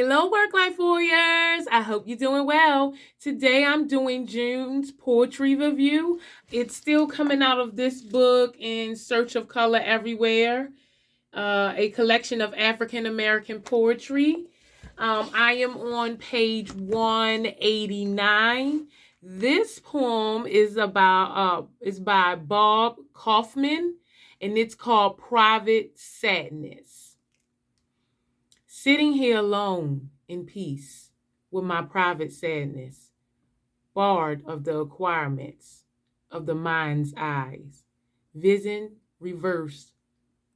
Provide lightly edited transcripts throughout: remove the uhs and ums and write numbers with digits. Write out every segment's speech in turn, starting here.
Hello, work life warriors. I hope you're doing well. Today I'm doing June's poetry review. It's still coming out of this book, In Search of Color Everywhere, a collection of African American poetry. I am on page 189. This poem is by Bob Kaufman, and it's called Private Sadness. Sitting here alone in peace with my private sadness, barred of the acquirements of the mind's eyes, vision reversed,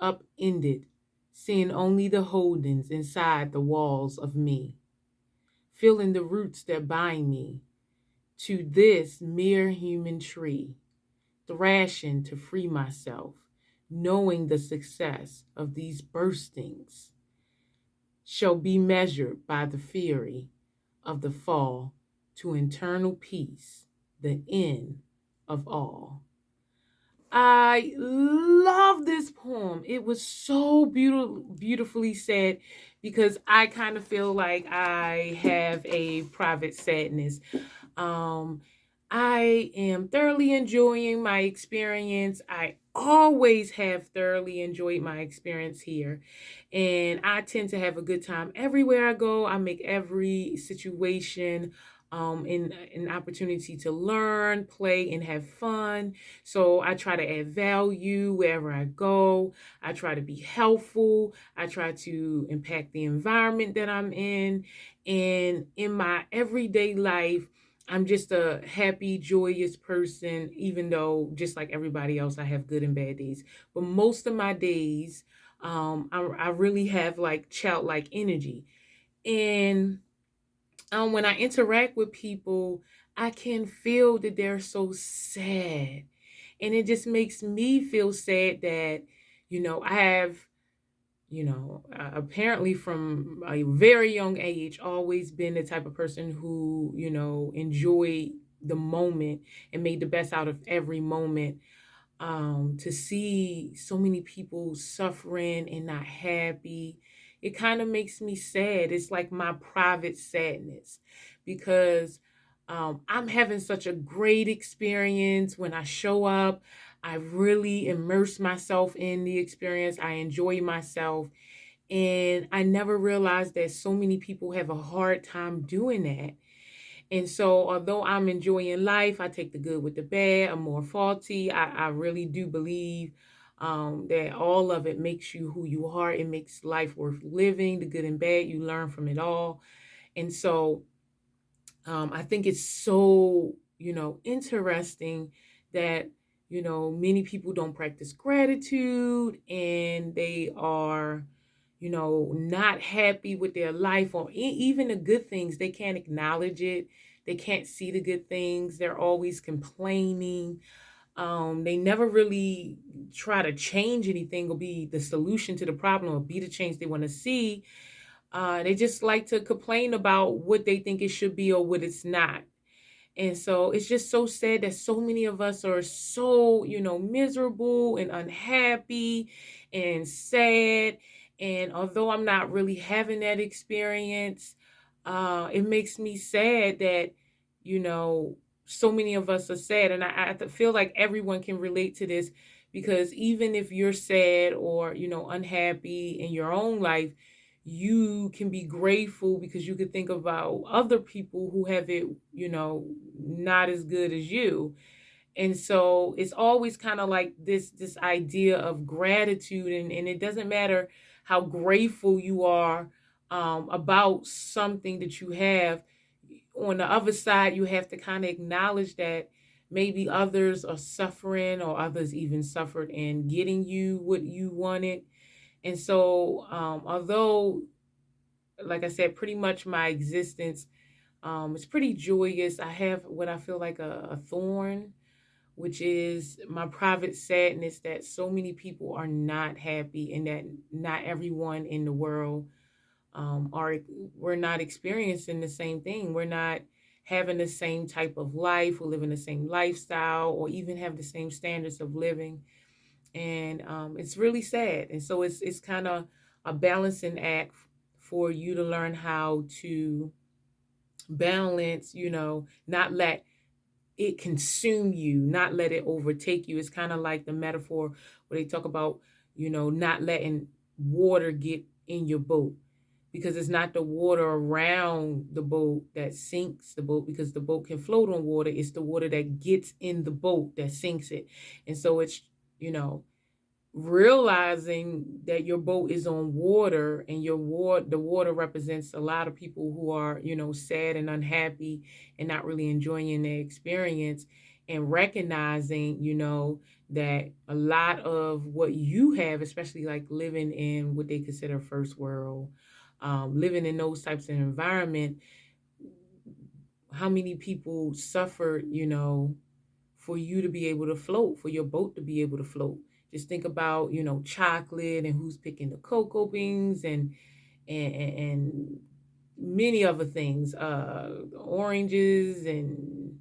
upended, seeing only the holdings inside the walls of me, feeling the roots that bind me to this mere human tree, thrashing to free myself, knowing the success of these burstings shall be measured by the fury of the fall to eternal peace, the end of all. I love this poem. It was so beautifully said, because I kind of feel like I have a private sadness. Um, I am thoroughly enjoying my experience. I always have thoroughly enjoyed my experience here. And I tend to have a good time everywhere I go. I make every situation an opportunity to learn, play, and have fun. So I try to add value wherever I go. I try to be helpful. I try to impact the environment that I'm in. And in my everyday life, I'm just a happy, joyous person, even though, just like everybody else, I have good and bad days. But most of my days, I really have like childlike energy. And when I interact with people, I can feel that they're so sad. And it just makes me feel sad that, I have, apparently from a very young age, always been the type of person who, enjoyed the moment and made the best out of every moment. To see so many people suffering and not happy, it kind of makes me sad. It's like my private sadness, because I'm having such a great experience when I show up. I really immerse myself in the experience. I enjoy myself. And I never realized that so many people have a hard time doing that. And so, although I'm enjoying life, I take the good with the bad. I'm more faulty. I really do believe that all of it makes you who you are. It makes life worth living. The good and bad, you learn from it all. And so, I think it's so, interesting that, many people don't practice gratitude, and they are, not happy with their life, or even the good things. They can't acknowledge it. They can't see the good things. They're always complaining. They never really try to change anything or be the solution to the problem or be the change they want to see. They just like to complain about what they think it should be or what it's not. And so it's just so sad that so many of us are so, miserable and unhappy and sad. And although I'm not really having that experience, it makes me sad that, you know, so many of us are sad. And I feel like everyone can relate to this, because even if you're sad or, unhappy in your own life, you can be grateful because you could think about other people who have it, not as good as you. And so it's always kind of like this idea of gratitude, and it doesn't matter how grateful you are about something that you have. On the other side, you have to kind of acknowledge that maybe others are suffering, or others even suffered in getting you what you wanted. And so, although, like I said, pretty much my existence is pretty joyous, I have what I feel like a thorn, which is my private sadness that so many people are not happy, and that not everyone in the world are we're not experiencing the same thing. We're not having the same type of life, or living the same lifestyle, or even have the same standards of living. And it's really sad. And so it's kind of a balancing act for you to learn how to balance, not let it consume you, not let it overtake you. It's kind of like the metaphor where they talk about, not letting water get in your boat, because it's not the water around the boat that sinks the boat, because the boat can float on water. It's the water that gets in the boat that sinks it. And so it's, you know, realizing that your boat is on water, and the water represents a lot of people who are, sad and unhappy and not really enjoying their experience, and recognizing, that a lot of what you have, especially like living in what they consider first world, living in those types of environment, how many people suffered, for you to be able to float, for your boat to be able to float. Just think about, chocolate, and who's picking the cocoa beans, and many other things, oranges, and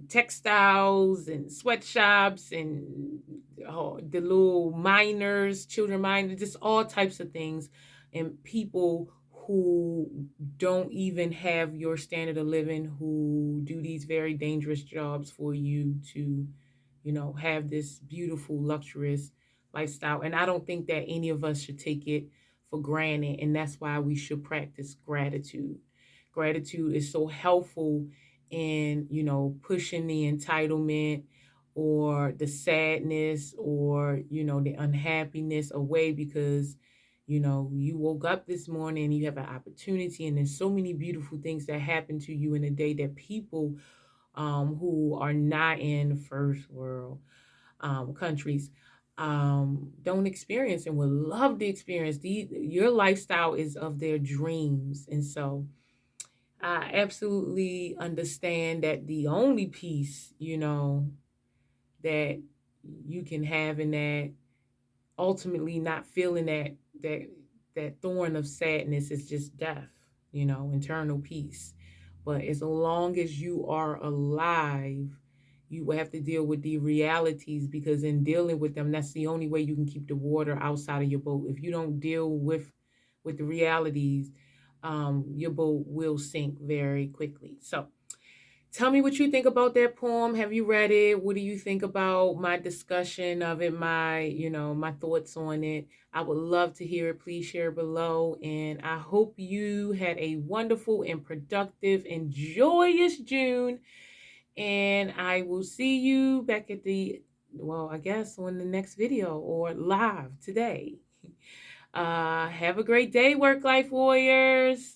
textiles and sweatshops, and the little miners, children miners, just all types of things, and people who don't even have your standard of living, who do these very dangerous jobs for you to, have this beautiful, luxurious lifestyle. And I don't think that any of us should take it for granted. And that's why we should practice gratitude. Gratitude is so helpful in, pushing the entitlement or the sadness or, the unhappiness away, because you woke up this morning and you have an opportunity, and there's so many beautiful things that happen to you in a day that people who are not in first world countries don't experience, and would love to experience. Your lifestyle is of their dreams. And so I absolutely understand that the only peace, that you can have in that, ultimately not feeling that that thorn of sadness, is just death, internal peace. But as long as you are alive, you will have to deal with the realities, because in dealing with them, that's the only way you can keep the water outside of your boat. If you don't deal with the realities, your boat will sink very quickly. So tell me what you think about that poem. Have you read it? What do you think about my discussion of it, my thoughts on it? I would love to hear it. Please share below. And I hope you had a wonderful and productive and joyous June. And I will see you back at I guess on the next video or live today. Have a great day, work life warriors.